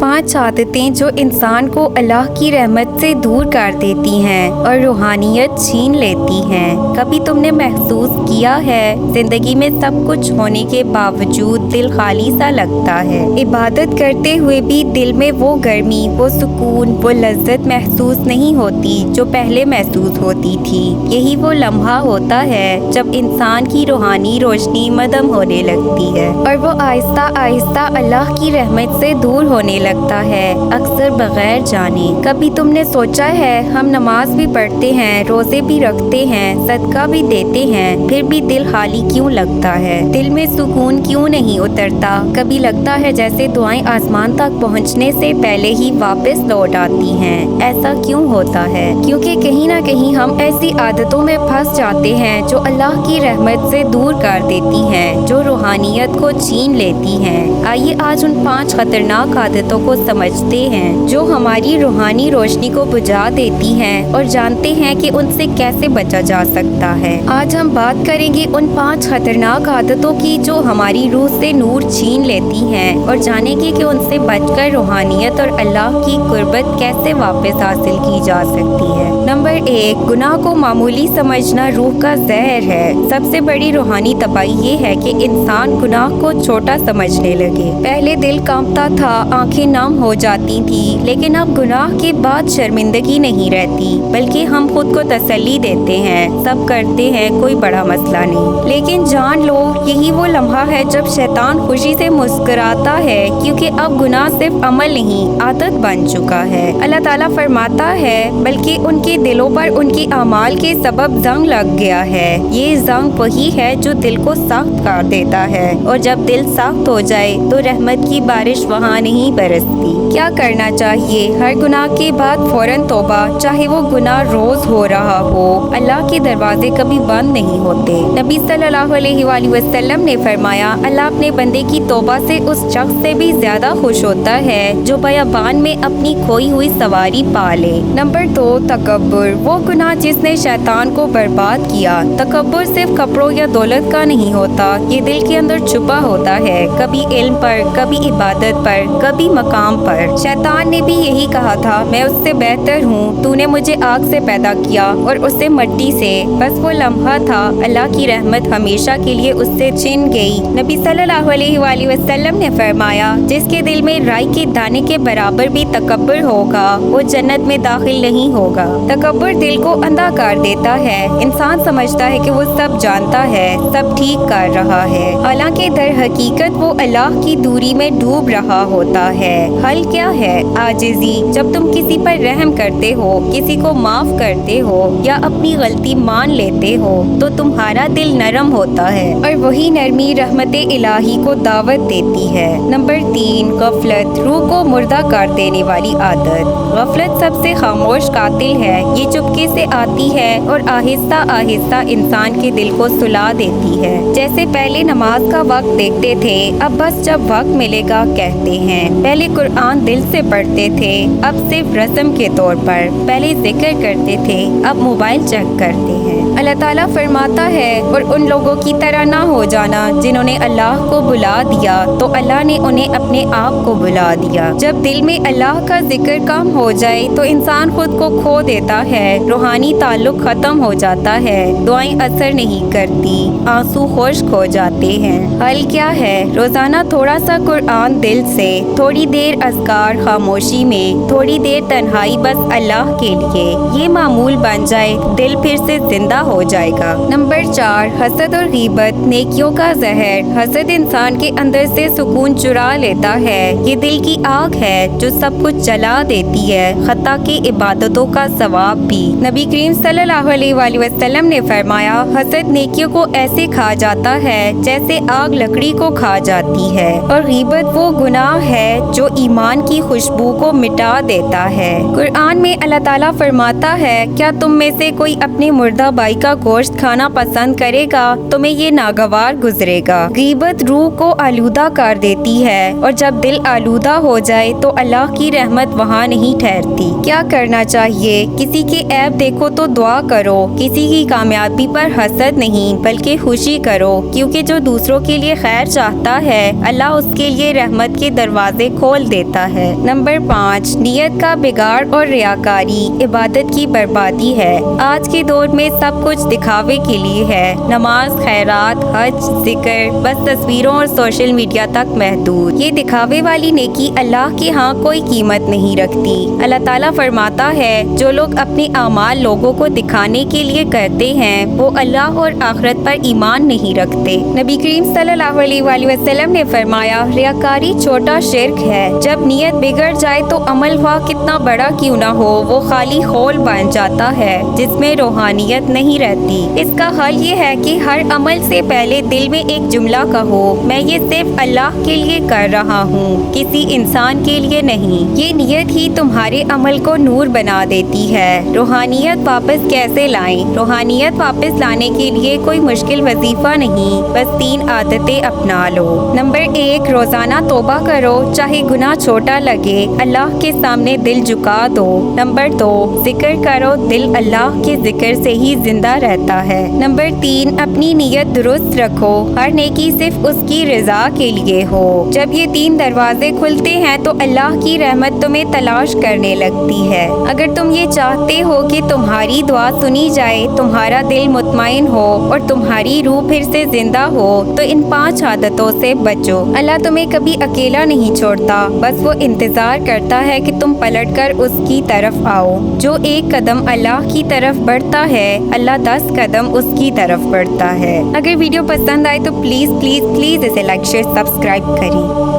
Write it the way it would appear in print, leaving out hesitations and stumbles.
5 عادتیں جو انسان کو اللہ کی رحمت سے دور کر دیتی ہیں اور روحانیت چھین لیتی ہیں۔ کبھی تم نے محسوس کیا ہے زندگی میں سب کچھ ہونے کے باوجود دل خالی سا لگتا ہے؟ عبادت کرتے ہوئے بھی دل میں وہ گرمی، وہ سکون، وہ لذت محسوس نہیں ہوتی جو پہلے محسوس ہوتی تھی۔ یہی وہ لمحہ ہوتا ہے جب انسان کی روحانی روشنی مدھم ہونے لگتی ہے اور وہ آہستہ آہستہ اللہ کی رحمت سے دور ہونے لگتا ہے، اکثر بغیر جانے۔ کبھی تم نے سوچا ہے ہم نماز بھی پڑھتے ہیں، روزے بھی رکھتے ہیں، صدقہ بھی دیتے ہیں، پھر بھی دل خالی کیوں لگتا ہے؟ دل میں سکون کیوں نہیں اترتا؟ کبھی لگتا ہے جیسے دعائیں آسمان تک پہنچنے سے پہلے ہی واپس لوٹ آتی ہیں۔ ایسا کیوں ہوتا ہے؟ کیونکہ کہیں نہ کہیں ہم ایسی عادتوں میں پھنس جاتے ہیں جو اللہ کی رحمت سے دور کر دیتی ہیں، جو روحانیت کو چھین لیتی ہیں۔ آئیے آج ان 5 خطرناک عادتوں کو سمجھتے ہیں جو ہماری روحانی روشنی کو بجھا دیتی ہیں اور جانتے ہیں کہ ان سے کیسے بچا جا سکتا ہے۔ آج ہم بات کریں گے ان 5 خطرناک عادتوں کی جو ہماری روح سے نور چھین لیتی ہیں اور جانیں گے کہ ان سے بچ کر روحانیت اور اللہ کی قربت کیسے واپس حاصل کی جا سکتی ہے۔ نمبر 1، گناہ کو معمولی سمجھنا روح کا زہر ہے۔ سب سے بڑی روحانی تباہی یہ ہے کہ انسان گناہ کو چھوٹا سمجھنے لگے۔ پہلے دل کانپتا تھا، آنکھیں نم ہو جاتی تھی، لیکن اب گناہ کے بعد شرمندگی نہیں رہتی، بلکہ ہم خود کو تسلی دیتے ہیں، سب کرتے ہیں، کوئی بڑا مسئلہ نہیں۔ لیکن جان لو یہی وہ لمحہ ہے جب شیطان خوشی سے مسکراتا ہے، کیونکہ اب گناہ صرف عمل نہیں، عادت بن چکا ہے۔ اللہ تعالیٰ فرماتا ہے بلکہ ان کے دلوں پر ان کی اعمال کے سبب زنگ لگ گیا ہے۔ یہ زنگ وہی ہے جو دل کو سخت کر دیتا ہے، اور جب دل سخت ہو جائے تو رحمت کی بارش وہاں نہیں برستی۔ کیا کرنا چاہیے؟ ہر گناہ کے بعد فوراً توبہ، چاہے وہ گناہ روز ہو رہا ہو۔ اللہ کے دروازے کبھی بند نہیں ہوتے۔ نبی صلی اللہ علیہ وآلہ وسلم نے فرمایا اللہ اپنے بندے کی توبہ سے اس شخص سے بھی زیادہ خوش ہوتا ہے جو بیابان میں اپنی کھوئی ہوئی سواری پا لے۔ نمبر 2، تکبر، وہ گناہ جس نے شیطان کو برباد کیا۔ تکبر صرف کپڑوں یا دولت کا نہیں ہوتا، یہ دل کے اندر چھپا ہوتا ہے، کبھی علم پر، کبھی عبادت پر، کبھی مقام پر۔ شیطان نے بھی یہی کہا تھا میں اس سے بہتر ہوں، تو نے مجھے آگ سے پیدا کیا اور اسے مٹی سے۔ بس وہ لمحہ تھا، اللہ کی رحمت ہمیشہ کے لیے اس سے چھن گئی۔ نبی صلی اللہ علیہ وآلہ وسلم نے فرمایا جس کے دل میں رائی کے دانے کے برابر بھی تکبر ہوگا وہ جنت میں داخل نہیں ہوگا۔ تکبر دل کو اندھا کر دیتا ہے، انسان سمجھتا ہے کہ وہ سب جانتا ہے، سب ٹھیک کر رہا ہے، حالانکہ در حقیقت وہ اللہ کی دوری میں ڈوب رہا ہوتا ہے۔ حل کیا ہے؟ عاجزی۔ جب تم کسی پر رحم کرتے ہو، کسی کو معاف کرتے ہو یا اپنی غلطی مان لیتے ہو تو تمہارا دل نرم ہوتا ہے، اور وہی نرمی رحمت الہی کو دعوت دیتی ہے۔ نمبر 3، غفلت، روح کو مردہ کر دینے والی عادت۔ غفلت سب سے خاموش قاتل ہے، یہ چپکے سے آتی ہے اور آہستہ آہستہ انسان کے دل کو سلا دیتی ہے۔ جیسے پہلے نماز کا وقت دیکھتے تھے، اب بس جب وقت ملے گا کہتے ہیں۔ پہلے قرآن دل سے پڑھتے تھے، اب صرف رسم کے طور پر۔ پہلے ذکر کرتے تھے، اب موبائل چیک کرتے ہیں۔ اللہ تعالیٰ فرماتا ہے اور ان لوگوں کی طرح نہ ہو جانا جنہوں نے اللہ کو بلا دیا تو اللہ نے انہیں اپنے آپ کو بلا دیا۔ جب دل میں اللہ کا ذکر کم ہو جائے تو انسان خود کو کھو دیتا ہے، روحانی تعلق ختم ہو جاتا ہے، دعائیں اثر نہیں کرتی، آنسو خشک ہو جاتے ہیں۔ حل کیا ہے؟ روزانہ تھوڑا سا قرآن دل سے، تھوڑی دیر اذکار خاموشی میں، تھوڑی دیر تنہائی بس اللہ کے لیے۔ یہ معمول بن جائے دل پھر سے زندہ ہو جائے گا۔ نمبر 4، حسد اور غیبت، نیکیوں کا زہر۔ حسد انسان کے اندر سے سکون چرا لیتا ہے، یہ دل کی آگ ہے جو سب کچھ جلا دیتی ہے، حتیٰ کہ عبادتوں کا ثواب بھی۔ نبی کریم صلی اللہ علیہ وآلہ وسلم نے فرمایا حسد نیکیوں کو ایسے کھا جاتا ہے جیسے آگ لکڑی کو کھا جاتی ہے، اور غیبت وہ گناہ ہے جو ایمان کی خوشبو کو مٹا دیتا ہے۔ قرآن میں اللہ تعالیٰ فرماتا ہے کیا تم میں سے کوئی اپنے مردہ بھائی کا گوشت کھانا پسند کرے گا؟ تمہیں یہ ناگوار گزرے گا۔ غیبت روح کو آلودہ کر دیتی ہے، اور جب دل آلودہ ہو جائے تو اللہ کی رحمت وہاں نہیں ٹھہرتی۔ کیا کرنا چاہیے؟ کسی کے عیب دیکھو تو دعا کرو، کسی کی کامیابی پر حسد نہیں بلکہ خوشی کرو، کیونکہ جو دوسروں کے لیے خیر چاہتا ہے اللہ اس کے لیے رحمت کے دروازے کھول کھول دیتا ہے۔ نمبر 5، نیت کا بگاڑ اور ریاکاری عبادت کی بربادی ہے۔ آج کے دور میں سب کچھ دکھاوے کے لیے ہے۔ نماز، خیرات، حج، ذکر بس تصویروں اور سوشل میڈیا تک محدود۔ یہ دکھاوے والی نیکی اللہ کے ہاں کوئی قیمت نہیں رکھتی۔ اللہ تعالیٰ فرماتا ہے جو لوگ اپنے اعمال لوگوں کو دکھانے کے لیے کرتے ہیں وہ اللہ اور آخرت پر ایمان نہیں رکھتے۔ نبی کریم صلی اللہ علیہ وآلہ وسلم نے فرمایا ریاکاری چھوٹا شرک ہے۔ جب نیت بگڑ جائے تو عمل خواہ کتنا بڑا کیوں نہ ہو وہ خالی خول بن جاتا ہے جس میں روحانیت نہیں رہتی۔ اس کا حل یہ ہے کہ ہر عمل سے پہلے دل میں ایک جملہ کہو، میں یہ صرف اللہ کے لیے کر رہا ہوں، کسی انسان کے لیے نہیں۔ یہ نیت ہی تمہارے عمل کو نور بنا دیتی ہے۔ روحانیت واپس کیسے لائیں؟ روحانیت واپس لانے کے لیے کوئی مشکل وظیفہ نہیں، بس 3 عادتیں اپنا لو۔ نمبر 1، روزانہ توبہ کرو، چاہے گناہ چھوٹا لگے، اللہ کے سامنے دل جھکا دو۔ نمبر 2، ذکر کرو، دل اللہ کے ذکر سے ہی زندہ رہتا ہے۔ نمبر 3، اپنی نیت درست رکھو، ہر نیکی صرف اس کی رضا کے لیے ہو۔ جب یہ 3 دروازے کھلتے ہیں تو اللہ کی رحمت تمہیں تلاش کرنے لگتی ہے۔ اگر تم یہ چاہتے ہو کہ تمہاری دعا سنی جائے، تمہارا دل مطمئن ہو اور تمہاری روح پھر سے زندہ ہو تو ان 5 عادتوں سے بچو۔ اللہ تمہیں کبھی اکیلا نہیں چھوڑتا، بس وہ انتظار کرتا ہے کہ تم پلٹ کر اس کی طرف آؤ۔ جو 1 قدم اللہ کی طرف بڑھتا ہے، اللہ 10 قدم اس کی طرف بڑھتا ہے۔ اگر ویڈیو پسند آئے تو پلیز اسے لائک، شیئر، سبسکرائب کریں۔